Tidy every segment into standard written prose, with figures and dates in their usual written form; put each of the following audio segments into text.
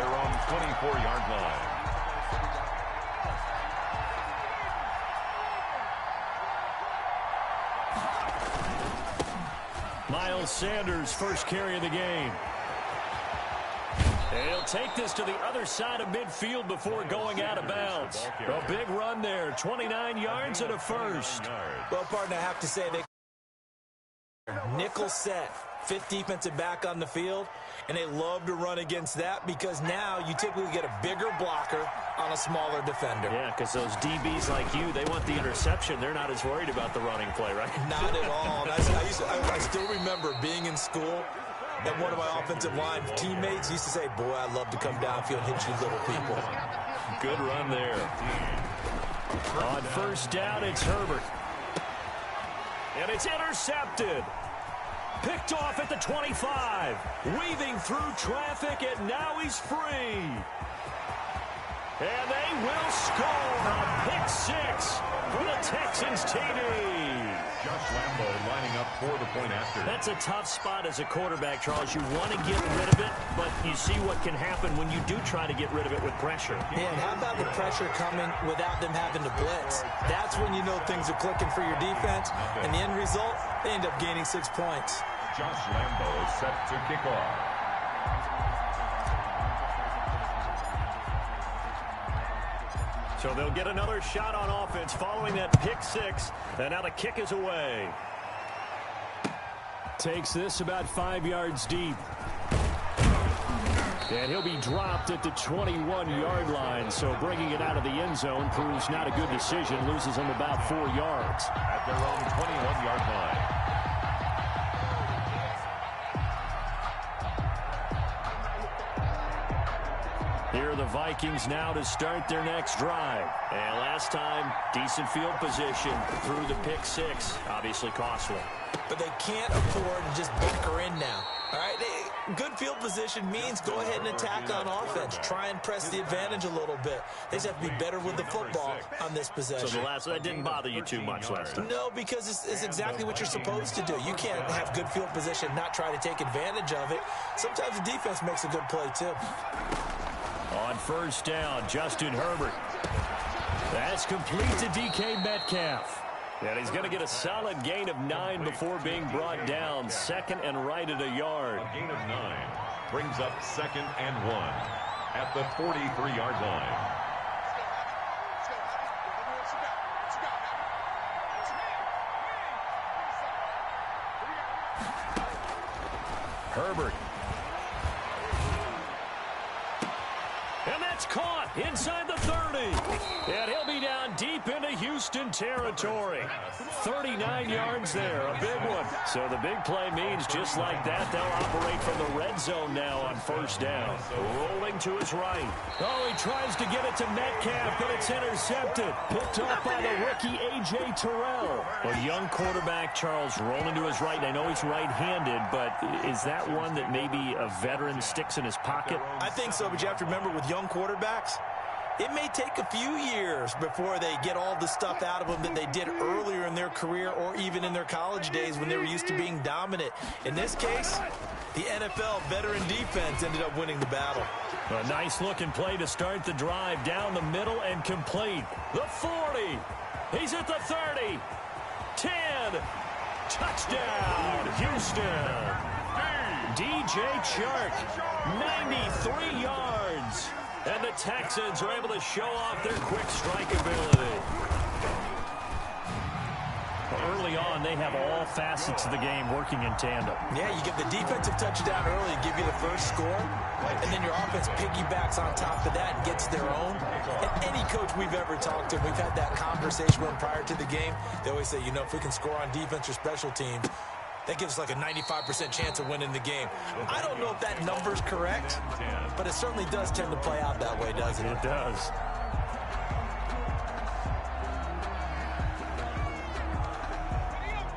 their own 24-yard line. Miles Sanders, first carry of the game. And he'll take this to the other side of midfield before going out of bounds. A big run there, 29 yards and a first. Well, partner, I have to say they nickel set, fifth defensive back on the field, and they love to run against that because now you typically get a bigger blocker on a smaller defender. Yeah, because those DBs like you, they want the interception. They're not as worried about the running play, right? Not at all. And I still remember being in school, and one of my offensive line teammates used to say, boy, I'd love to come downfield and hit you little people. Good run there. On first down, it's Herbert. And it's intercepted. Picked off at the 25. Weaving through traffic, and now he's free. And they will score a pick six for the Texans TD. Josh Lambo lining up for the point after. That's a tough spot as a quarterback, Charles. You want to get rid of it, but you see what can happen when you do try to get rid of it with pressure. Yeah, and how about the pressure coming without them having to blitz? That's when you know things are clicking for your defense, and the end result, they end up gaining 6 points. Josh Lambo is set to kick off. So they'll get another shot on offense following that pick six. And now the kick is away. Takes this about 5 yards deep. And he'll be dropped at the 21-yard line. So bringing it out of the end zone proves not a good decision. Loses him about 4 yards. At their own 21-yard line. Here are the Vikings now to start their next drive. And last time, decent field position through the pick six. Obviously costly. But they can't afford to just bunker in now. All right, good field position means go ahead and attack on offense. Try and press the advantage a little bit. They just have to be better with the football on this possession. So that didn't bother you too much last time? No, because it's exactly what you're supposed to do. You can't have good field position, not try to take advantage of it. Sometimes the defense makes a good play, too. On first down, Justin Herbert. That's complete to DK Metcalf. And he's going to get a solid gain of 9 before being brought down. Second and right at a yard. A gain of 9 brings up 2nd and 1 at the 43-yard line. Herbert. And that's caught inside the 30. And he'll be down deep into Houston territory. 39 yards there, a big one. So the big play means just like that, they'll operate from the red zone now on first down. Rolling to his right. Oh, he tries to get it to Metcalf, but it's intercepted. Picked off by the rookie A.J. Terrell. A young quarterback, Charles, rolling to his right. I know he's right-handed, but is that one that maybe a veteran sticks in his pocket? I think so, but you have to remember with young quarterbacks, it may take a few years before they get all the stuff out of them that they did earlier in their career or even in their college days when they were used to being dominant. In this case, the NFL veteran defense ended up winning the battle. A nice-looking play to start the drive down the middle and complete. The 40. He's at the 30. 10. Touchdown, Houston. DJ Chark, 93 yards. And the Texans are able to show off their quick strike ability. Early on, they have all facets of the game working in tandem. Yeah, you get the defensive touchdown early and give you the first score, and then your offense piggybacks on top of that and gets their own. And any coach we've ever talked to, we've had that conversation with them prior to the game. They always say, you know, if we can score on defense or special teams, that gives us like a 95% chance of winning the game. I don't know if that number's correct, but it certainly does tend to play out that way, doesn't it? It does.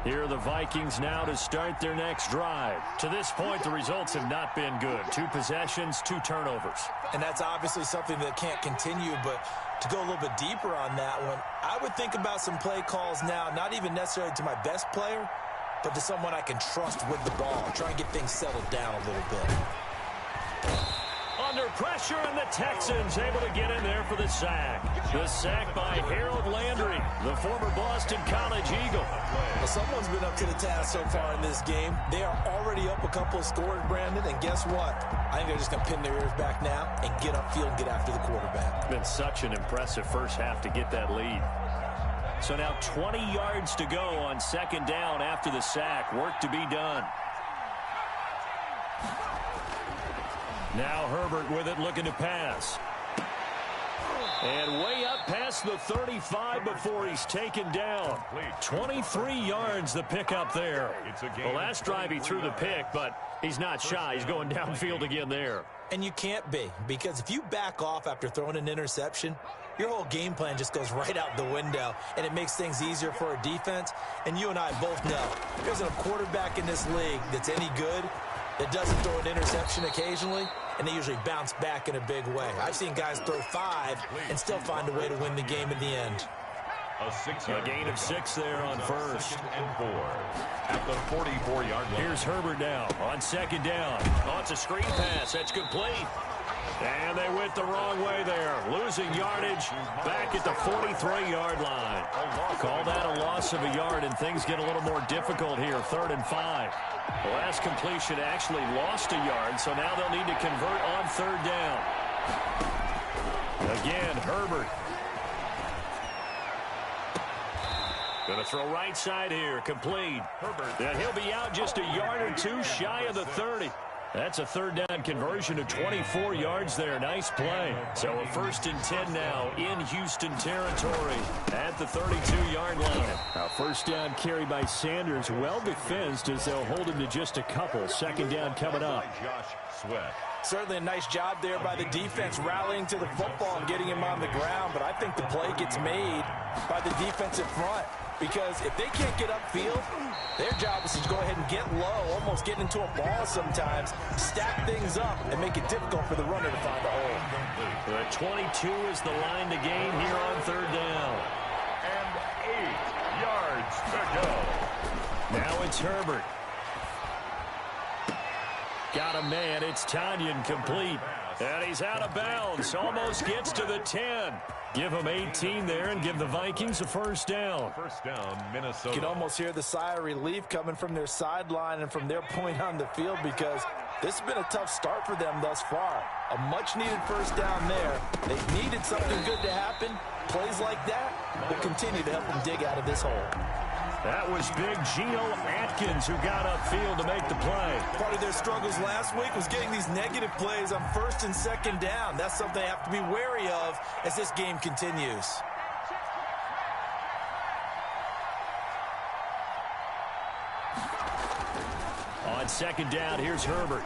Here are the Vikings now to start their next drive. To this point, the results have not been good. 2 possessions, 2 turnovers. And that's obviously something that can't continue, but to go a little bit deeper on that one, I would think about some play calls now, not even necessarily to my best player, but to someone I can trust with the ball. Try and get things settled down a little bit. On under pressure, and the Texans able to get in there for the sack. The sack by Harold Landry, the former Boston College Eagle. Well, someone's been up to the task so far in this game. They are already up a couple of scores, Brandon, and guess what? I think they're just going to pin their ears back now and get upfield and get after the quarterback. Been such an impressive first half to get that lead. So now 20 yards to go on second down after the sack. Work to be done. Now Herbert with it, looking to pass. And way up past the 35 before he's taken down. 23 yards the pickup there. The last drive he threw the pick, but he's not shy. He's going downfield again there. And you can't be, because if you back off after throwing an interception, your whole game plan just goes right out the window, and it makes things easier for a defense. And you and I both know there's a quarterback in this league that's any good that doesn't throw an interception occasionally, and they usually bounce back in a big way. I've seen guys throw 5 and still find a way to win the game in the end. A gain of 6 there on first. And 4 at the 44-yard line. Here's Herbert now on second down. Oh, it's a screen pass. That's complete. And they went the wrong way there. Losing yardage back at the 43-yard line. Call that a loss of a yard, and things get a little more difficult here. 3rd and 5. The last completion actually lost a yard, so now they'll need to convert on 3rd down. Again, Herbert. Going to throw right side here, complete. Then he'll be out just a yard or 2 shy of the 30. That's a 3rd down conversion of 24 yards there. Nice play. So a 1st and 10 now in Houston territory at the 32-yard line. A 1st down carry by Sanders, well defensed as they'll hold him to just a couple. 2nd down coming up. Josh Sweat. Certainly a nice job there by the defense rallying to the football and getting him on the ground, but I think the play gets made by the defensive front, because if they can't get upfield, their job is to go ahead and get low, almost get into a ball sometimes, stack things up, and make it difficult for the runner to find a hole. The 22 is the line to gain here on 3rd down. And 8 yards to go. Now it's Herbert. Got a man. It's Tanyan complete. And he's out of bounds. Almost gets to the 10. Give him 18 there and give the Vikings a 1st down. 1st down, Minnesota. You can almost hear the sigh of relief coming from their sideline and from their point on the field, because this has been a tough start for them thus far. A much-needed 1st down there. They needed something good to happen. Plays like that will continue to help them dig out of this hole. That was big Geno Atkins who got upfield to make the play. Part of their struggles last week was getting these negative plays on 1st and 2nd down. That's something they have to be wary of as this game continues. On 2nd down, here's Herbert.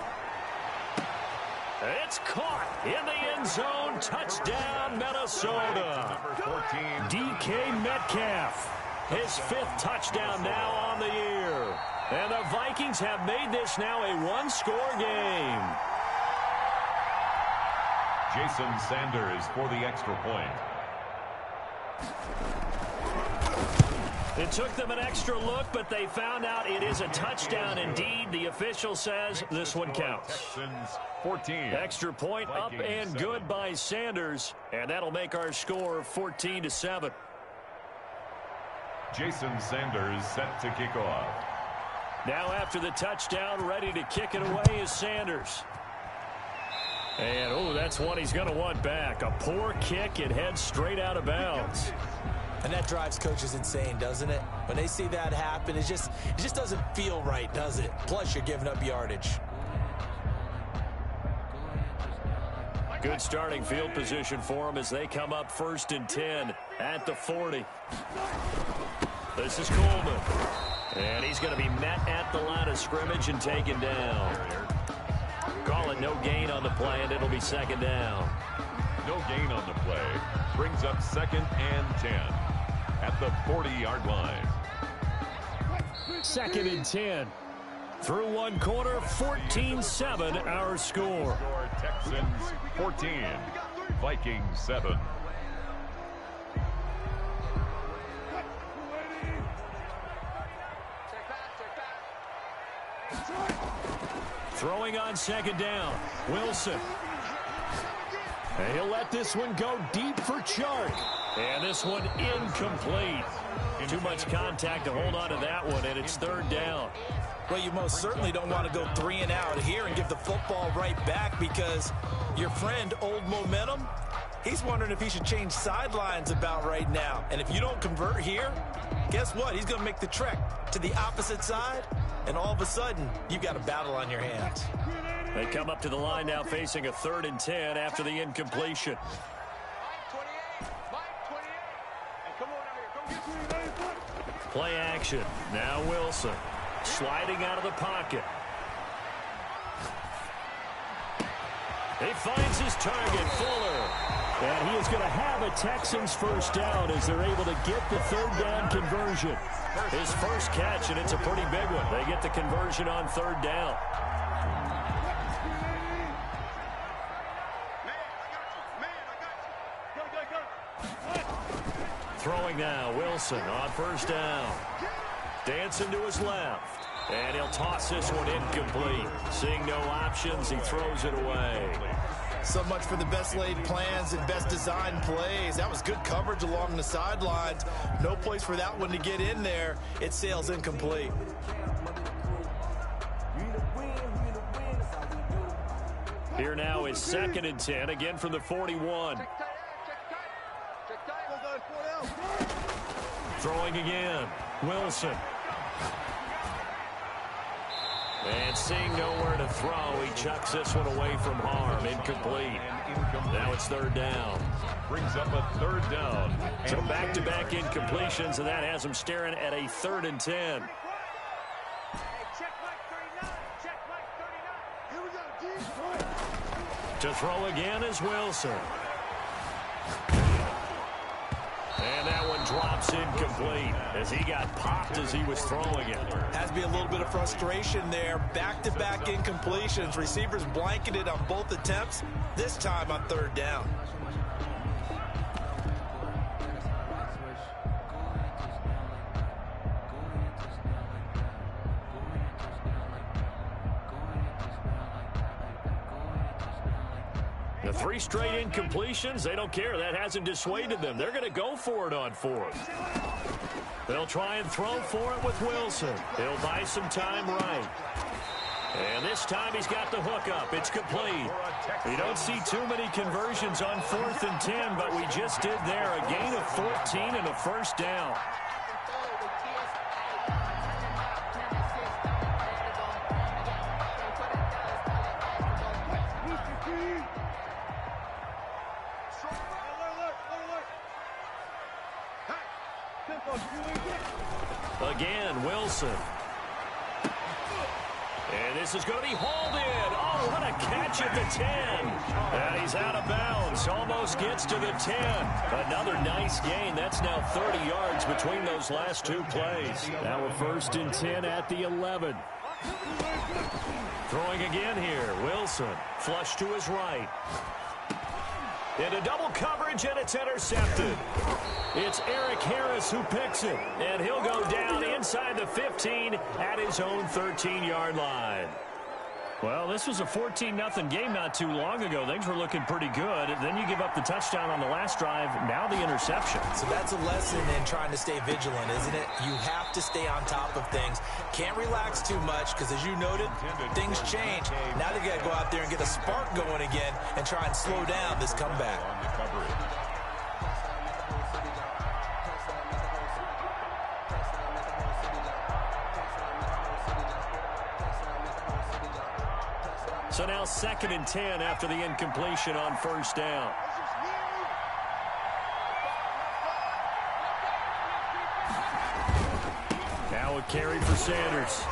It's caught in the end zone. Touchdown, Minnesota. DK Metcalf. His 5th touchdown now on the year. And the Vikings have made this now a 1-score game. Jason Sanders for the extra point. It took them an extra look, but they found out it is a touchdown indeed. The official says this one counts. Texans 14. Extra point up and good by Sanders. And that'll make our score 14-7. Jason Sanders set to kick off. Now after the touchdown, ready to kick it away is Sanders. And, oh, that's one he's going to want back. A poor kick. It heads straight out of bounds. And that drives coaches insane, doesn't it? When they see that happen, it just doesn't feel right, does it? Plus, you're giving up yardage. Good starting field position for them as they come up 1st and 10 at the 40. This is Coleman. And he's going to be met at the line of scrimmage and taken down. Call it no gain on the play, and it'll be 2nd down. No gain on the play. Brings up 2nd and 10 at the 40-yard line. 2nd and 10. Through 1 quarter, 14-7 our score. Texans 14, Vikings 7. Throwing on 2nd down. Wilson. And he'll let this one go deep for Chark. And this one incomplete. Too much contact to hold on to that one, and it's third down. Well, you most certainly don't want to go 3 and out here and give the football right back, because your friend, Old Momentum, he's wondering if he should change sidelines about right now. And if you don't convert here, guess what? He's going to make the trek to the opposite side, and all of a sudden, you've got a battle on your hands. They come up to the line now facing a 3rd and 10 after the incompletion. Play action. Now Wilson sliding out of the pocket. He finds his target, Fuller. And he is going to have a Texans first down as they're able to get the 3rd down conversion. His first catch, and it's a pretty big one. They get the conversion on 3rd down. Throwing now, Wilson on 1st down. Dancing to his left. And he'll toss this one incomplete. Seeing no options, he throws it away. So much for the best laid plans and best designed plays. That was good coverage along the sidelines. No place for that one to get in there. It sails incomplete. Here now is 2nd and 10, again from the 41. Throwing again, Wilson. And seeing nowhere to throw, he chucks this one away from harm. Incomplete. Now it's 3rd down. Brings up a 3rd down. So back-to-back incompletions, and that has him staring at a 3rd and 10. To throw again is Wilson. And that one drops incomplete as he got popped as he was throwing it. Has to be a little bit of frustration there. Back-to-back incompletions. Receivers blanketed on both attempts, this time on 3rd down. The 3 straight incompletions, they don't care. That hasn't dissuaded them. They're going to go for it on 4th. They'll try and throw for it with Wilson. He'll buy some time right. And this time he's got the hook up. It's complete. We don't see too many conversions on 4th and 10, but we just did there. A gain of 14 and a 1st down. Again, Wilson. And this is going to be hauled in. Oh, what a catch at the 10. And he's out of bounds. Almost gets to the 10. Another nice gain. That's now 30 yards between those last 2 plays. Now a 1st and 10 at the 11. Throwing again here. Wilson. Flush to his right. Into double coverage, and it's intercepted. It's Eric Harris who picks it, and he'll go down inside the 15 at his own 13-yard line. Well, this was a 14-0 game not too long ago. Things were looking pretty good. Then you give up the touchdown on the last drive, now the interception. So that's a lesson in trying to stay vigilant, isn't it? You have to stay on top of things. Can't relax too much because, as you noted, things change. Now they got to go out there and get a spark going again and try and slow down this comeback. So now 2nd and 10 after the incompletion on 1st down. Now a carry for Sanders.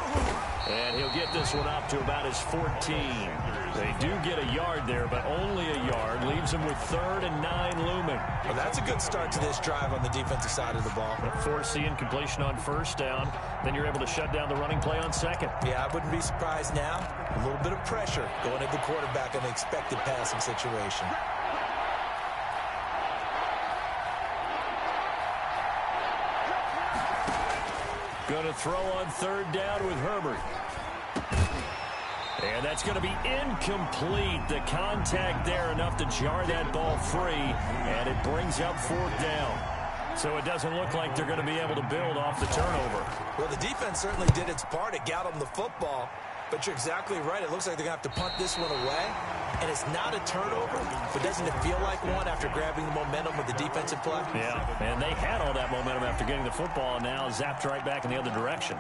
And he'll get this one up to about his 14. They do get a yard there, but only a yard. Leaves them with 3rd and 9 looming. Well, that's a good start to this drive on the defensive side of the ball. Force the incompletion on 1st down. Then you're able to shut down the running play on 2nd. Yeah, I wouldn't be surprised now. A little bit of pressure going at the quarterback in the expected passing situation. Going to throw on 3rd down with Herbert. And that's going to be incomplete. The contact there enough to jar that ball free, and it brings up 4th down. So it doesn't look like they're going to be able to build off the turnover. Well, the defense certainly did its part. It got them the football. But you're exactly right. It looks like they're going to have to punt this one away. And it's not a turnover, but doesn't it feel like one after grabbing the momentum with the defensive play? Yeah, and they had all that momentum after getting the football, and now zapped right back in the other direction.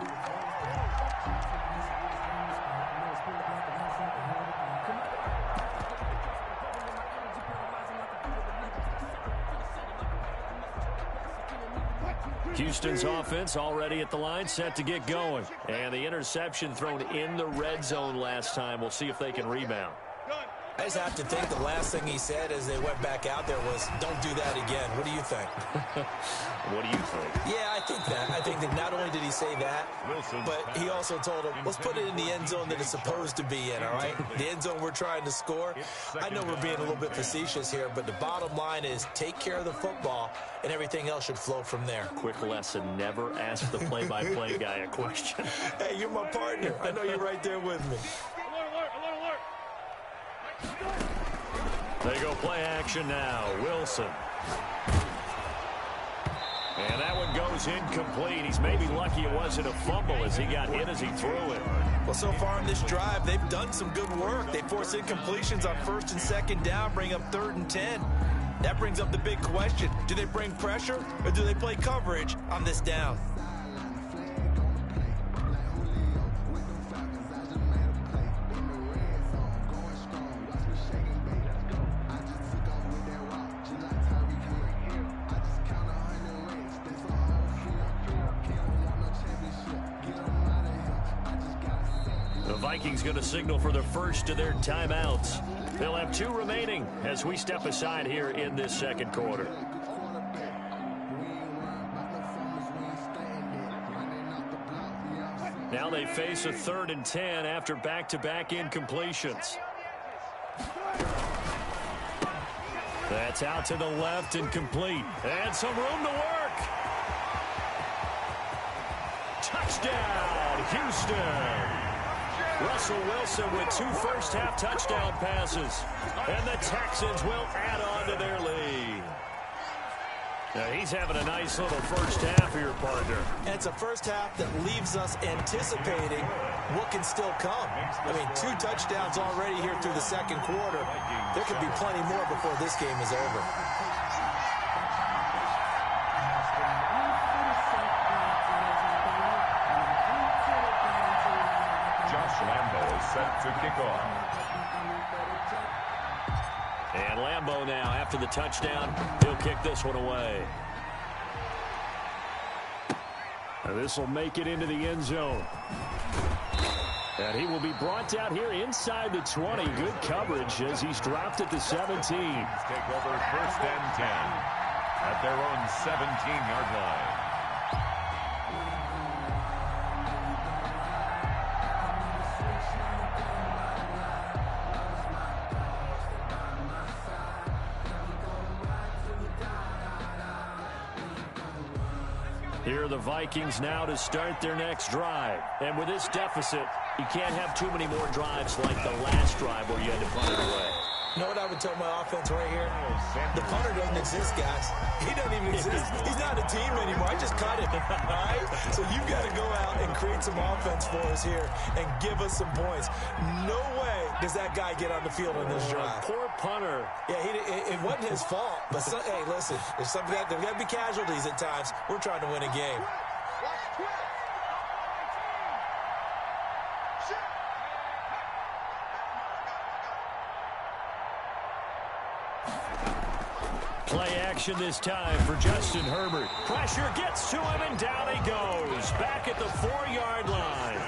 Houston's offense already at the line, set to get going. And the interception thrown in the red zone last time. We'll see if they can rebound. I just have to think the last thing he said as they went back out there was, don't do that again. What do you think? What do you think? Yeah, I think that. I think that not only did he say that, but he also told him, let's put it in the end zone that it's supposed to be in, all right? The end zone we're trying to score. I know we're being a little bit facetious here, but the bottom line is take care of the football, and everything else should flow from there. Quick lesson, never ask the play-by-play guy a question. Hey, you're my partner. I know you're right there with me. They go play action now. Wilson. And that one goes incomplete. He's maybe lucky it wasn't a fumble as he got hit as he threw it. Well, so far in this drive, they've done some good work. They force incompletions on 1st and 2nd down, bring up 3rd and 10. That brings up the big question. Do they bring pressure or do they play coverage on this down? Vikings going to signal for the first of their timeouts. They'll have 2 remaining as we step aside here in this 2nd quarter. Now they face a 3rd and 10 after back-to-back incompletions. That's out to the left and complete. And some room to work. Touchdown, Houston. Russell Wilson with 2 first-half touchdown passes. And the Texans will add on to their lead. Now he's having a nice little first half here, partner. And it's a first half that leaves us anticipating what can still come. I mean, 2 touchdowns already here through the 2nd quarter. There could be plenty more before this game is over. Set to kick off. And Lambeau now, after the touchdown, he'll kick this one away. And this will make it into the end zone. And he will be brought down here inside the 20. Good coverage as he's dropped at the 17. Take over 1st and 10 at their own 17-yard line. Here are the Vikings now to start their next drive. And with this deficit, you can't have too many more drives like the last drive where you had to punt it away. You know what I would tell my offense right here? The punter doesn't exist, guys. He doesn't even exist. He's not a team anymore. I just cut him, all right? So you've got to go out and create some offense for us here and give us some points. No way does that guy get on the field on this drive. Poor punter. Yeah, it wasn't his fault. But, hey, listen, there's got to be casualties at times. We're trying to win a game. Play action this time for Justin Herbert. Pressure gets to him, and down he goes. Back at the 4-yard line.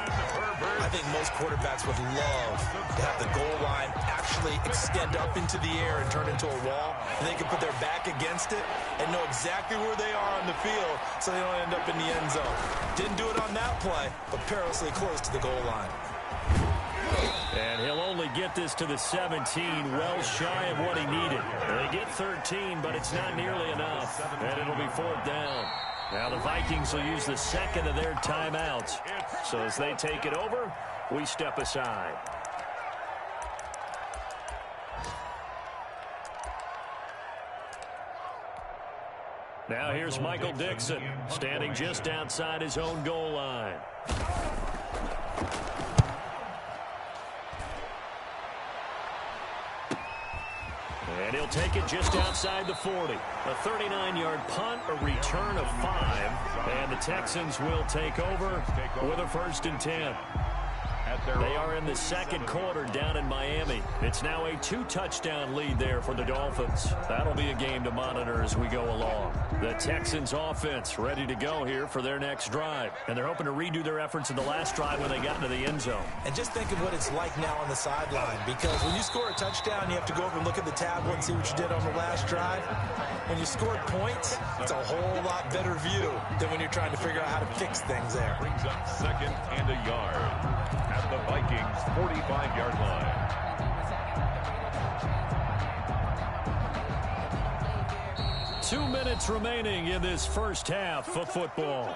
I think most quarterbacks would love to have the goal line actually extend up into the air and turn into a wall. And they can put their back against it and know exactly where they are on the field so they don't end up in the end zone. Didn't do it on that play, but perilously close to the goal line. And he'll only get this to the 17, well shy of what he needed. They get 13, but it's not nearly enough. And it'll be 4th down. Now the Vikings will use the 2nd of their timeouts. So as they take it over, we step aside. Now here's Michael Dixon, standing just outside his own goal line. And he'll take it just outside the 40. A 39-yard punt, a return of 5. And the Texans will take over with a 1st and 10. They are in the second quarter down in Miami. It's now a 2-touchdown lead there for the Dolphins. That'll be a game to monitor as we go along. The Texans offense ready to go here for their next drive. And they're hoping to redo their efforts in the last drive when they got into the end zone. And just think of what it's like now on the sideline, because when you score a touchdown, you have to go over and look at the tablet and see what you did on the last drive. When you scored points, it's a whole lot better view than when you're trying to figure out how to fix things there. Brings up 2nd and a yard at the Vikings 45-yard line. Two minutes remaining in this first half of football.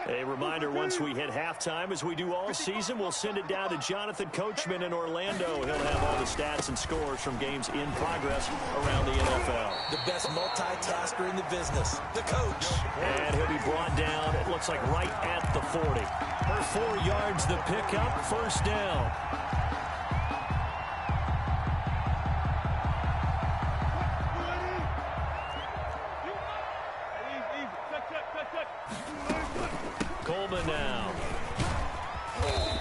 A reminder, once we hit halftime, as we do all season, we'll send it down to Jonathan Coachman in Orlando. He'll have all the stats and scores from games in progress around the NFL. The best multitasker in the business, the coach. And he'll be brought down, it looks like right at the 40. For 4 yards, the pickup, 1st down. Coleman now.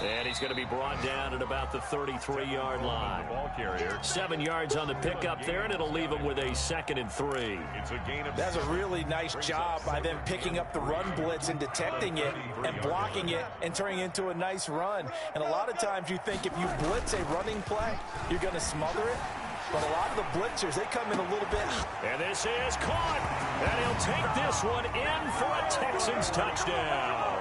And he's going to be brought down at about the 33-yard line. Ball carrier. 7 yards on the pickup there, and it'll leave him with a 2nd and 3. It's a gain of That's a really nice job by them picking up the run blitz and detecting it and blocking it and turning it into a nice run. And a lot of times you think if you blitz a running play, you're going to smother it. But a lot of the blitzers, they come in a little bit. And this is caught. And he'll take this one in for a Texans touchdown.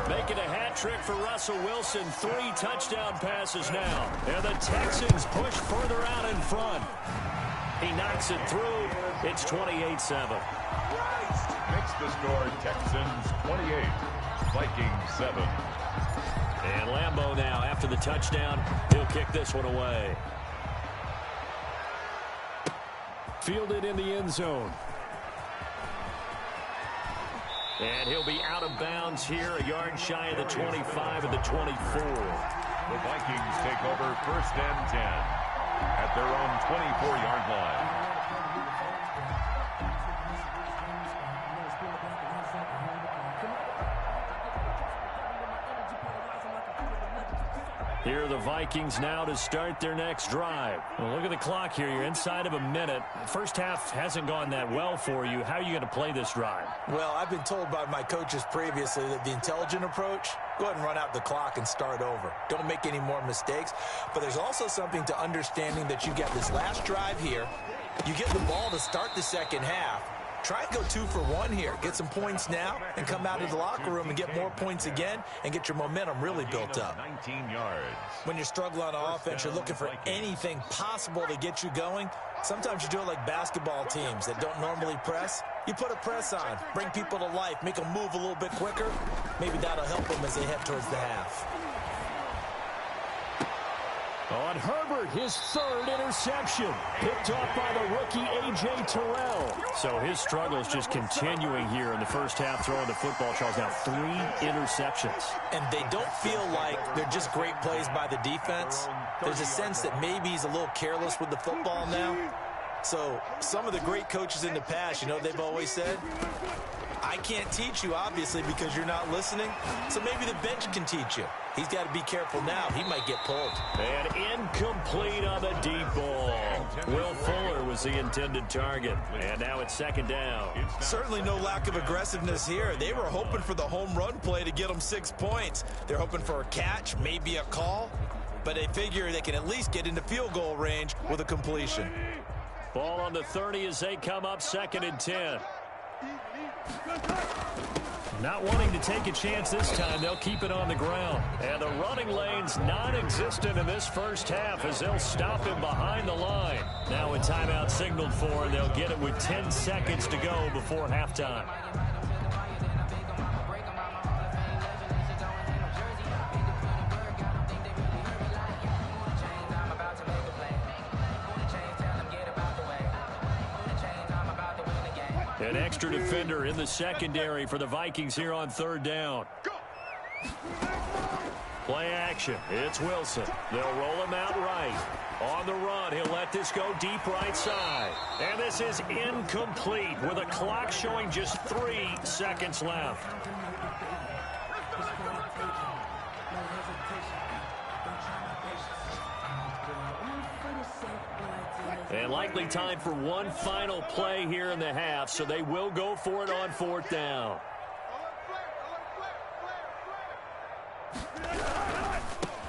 Making a hat trick for Russell Wilson. 3 touchdown passes now. And the Texans push further out in front. He knocks it through. It's 28-7. Makes the score Texans 28, Vikings 7. And Lambeau now, after the touchdown, he'll kick this one away. Fielded in the end zone. And he'll be out of bounds here, a yard shy of the 25 and the 24. The Vikings take over 1st and 10 at their own 24-yard line. Here are the Vikings now to start their next drive. Well, look at the clock here. You're inside of a minute. First half hasn't gone that well for you. How are you going to play this drive? Well, I've been told by my coaches previously that the intelligent approach, go ahead and run out the clock and start over. Don't make any more mistakes. But there's also something to understanding that you get this last drive here. You get the ball to start the second half. Try and go 2 for 1 here. Get some points now and come out of the locker room and get more points again and get your momentum really built up. 19 yards. When you're struggling on offense, you're looking for anything possible to get you going. Sometimes you do it like basketball teams that don't normally press. You put a press on, bring people to life, make them move a little bit quicker. Maybe that'll help them as they head towards the half. On Herbert, his 3rd interception. Picked off by the rookie A.J. Terrell. So his struggles just continuing here in the first half throwing the football. Charles, now 3 interceptions. And they don't feel like they're just great plays by the defense. There's a sense that maybe he's a little careless with the football now. So some of the great coaches in the past, you know, they've always said, I can't teach you, obviously, because you're not listening. So maybe the bench can teach you. He's got to be careful now. He might get pulled. And incomplete on the deep ball. Will Fuller was the intended target. And now it's 2nd down. Certainly no lack of aggressiveness here. They were hoping for the home run play to get them 6 points. They're hoping for a catch, maybe a call. But they figure they can at least get into field goal range with a completion. Ball on the 30 as they come up 2nd and 10. Not wanting to take a chance this time, they'll keep it on the ground. And the running lane's non-existent in this first half as they'll stop him behind the line. Now a timeout signaled for, and they'll get it with 10 seconds to go before halftime. An extra defender in the secondary for the Vikings here on third down. Play action. It's Wilson. They'll roll him out right. On the run, he'll let this go deep right side. And this is incomplete with a clock showing just 3 seconds left. And likely time for one final play here in the half, so they will go for it on fourth down.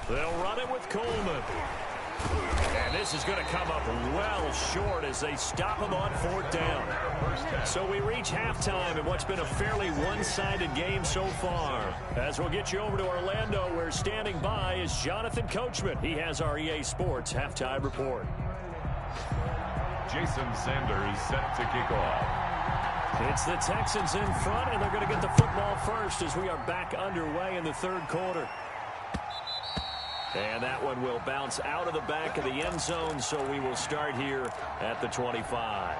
They'll run it with Coleman. And this is going to come up well short as they stop him on fourth down. So we reach halftime in what's been a fairly one-sided game so far. As we'll get you over to Orlando, where standing by is Jonathan Coachman. He has our EA Sports halftime report. Jason Sanders set to kick off. It's the Texans in front, and they're going to get the football first as we are back underway in the third quarter. And that one will bounce out of the back of the end zone, so we will start here at the 25.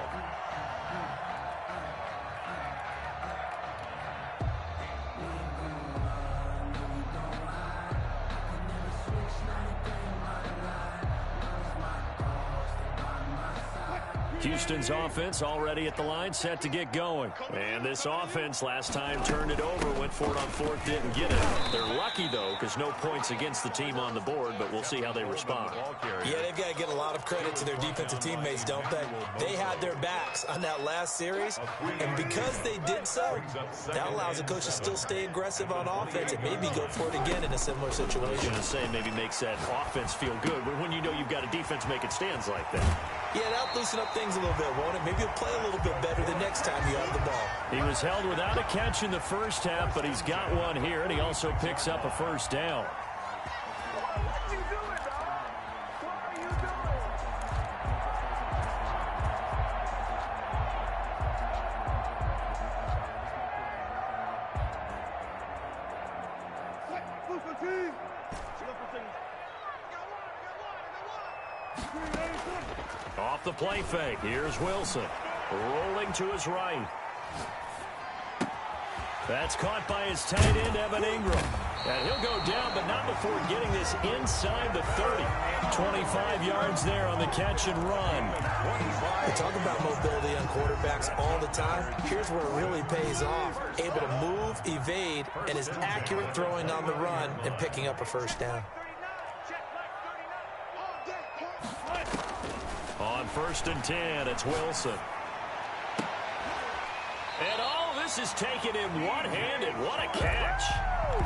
Houston's offense already at the line, set to get going. And this offense last time turned it over, went for it on fourth, didn't get it. They're lucky, though, because no points against the team on the board, but we'll see how they respond. Yeah, they've got to get a lot of credit to their defensive teammates, don't they? They had their backs on that last series, and because they did so, that allows the coach to still stay aggressive on offense and maybe go for it again in a similar situation. I was going to say maybe makes that offense feel good, but when you know you've got a defense making stands like that. Yeah, that'll loosen up things a little bit, won't it? Maybe he'll play a little bit better the next time you have the ball. He was held without a catch in the first half, but he's got one here, and he also picks up a first down. Off the play fake, here's Wilson. Rolling to his right. That's caught by his tight end, Evan Ingram. And he'll go down, but not before getting this inside the 30. 25 yards there on the catch and run. We talk about mobility on quarterbacks all the time. Here's where it really pays off. Able to move, evade, and is accurate throwing on the run and picking up a first down. On 1st and 10, it's Wilson. And all this is taken in one-handed. What a catch.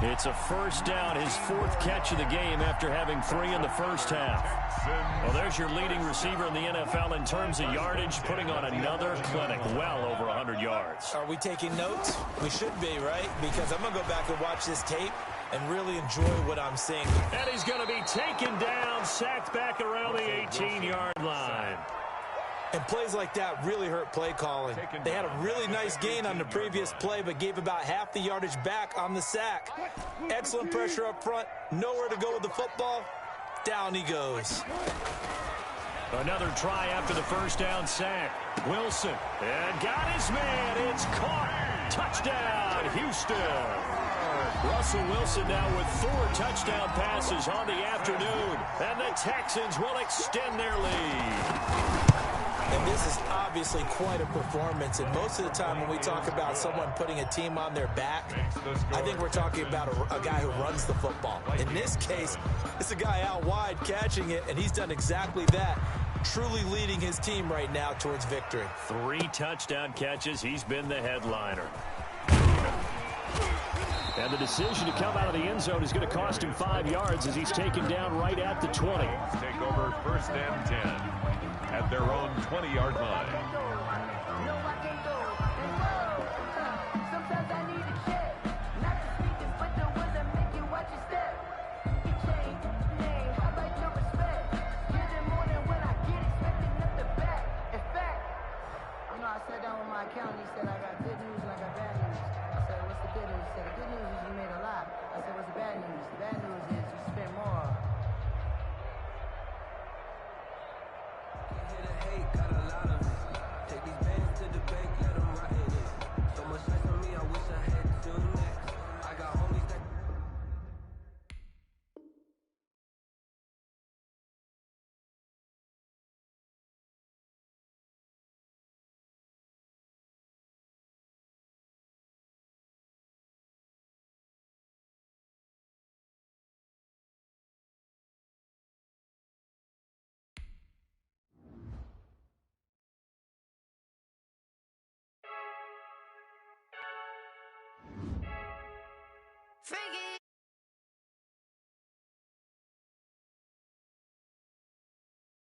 It's a first down, his 4th catch of the game after having 3 in the first half. Well, there's your leading receiver in the NFL in terms of yardage, putting on another clinic, well over 100 yards. Are we taking notes? We should be, right? Because I'm going to go back and watch this tape and really enjoy what I'm seeing. And he's going to be taken down, sacked back around the 18-yard line. And plays like that really hurt play calling. They had a really nice gain on the previous play, but gave about half the yardage back on the sack. Excellent pressure up front. Nowhere to go with the football. Down he goes. Another try after the first down sack. Wilson. And got his man. It's caught. Touchdown, Houston. Russell Wilson now with 4 touchdown passes on the afternoon. And the Texans will extend their lead. And this is obviously quite a performance. And most of the time when we talk about someone putting a team on their back, I think we're talking about a guy who runs the football. In this case, it's a guy out wide catching it, and he's done exactly that. Truly leading his team right now towards victory. 3 touchdown catches. He's been the headliner. And the decision to come out of the end zone is going to cost him 5 yards as he's taken down right at the 20. Take over 1st and 10 at their own 20-yard line. I sat down with my accountant. He said, I got good news and I got bad news. I said, what's the good news? He said, the good news is you made a lot. I said, what's the bad news? The bad news is you spent more. Can't hit a hate, got a lot of it. Take these bands to the bank, let them ride. Freaky.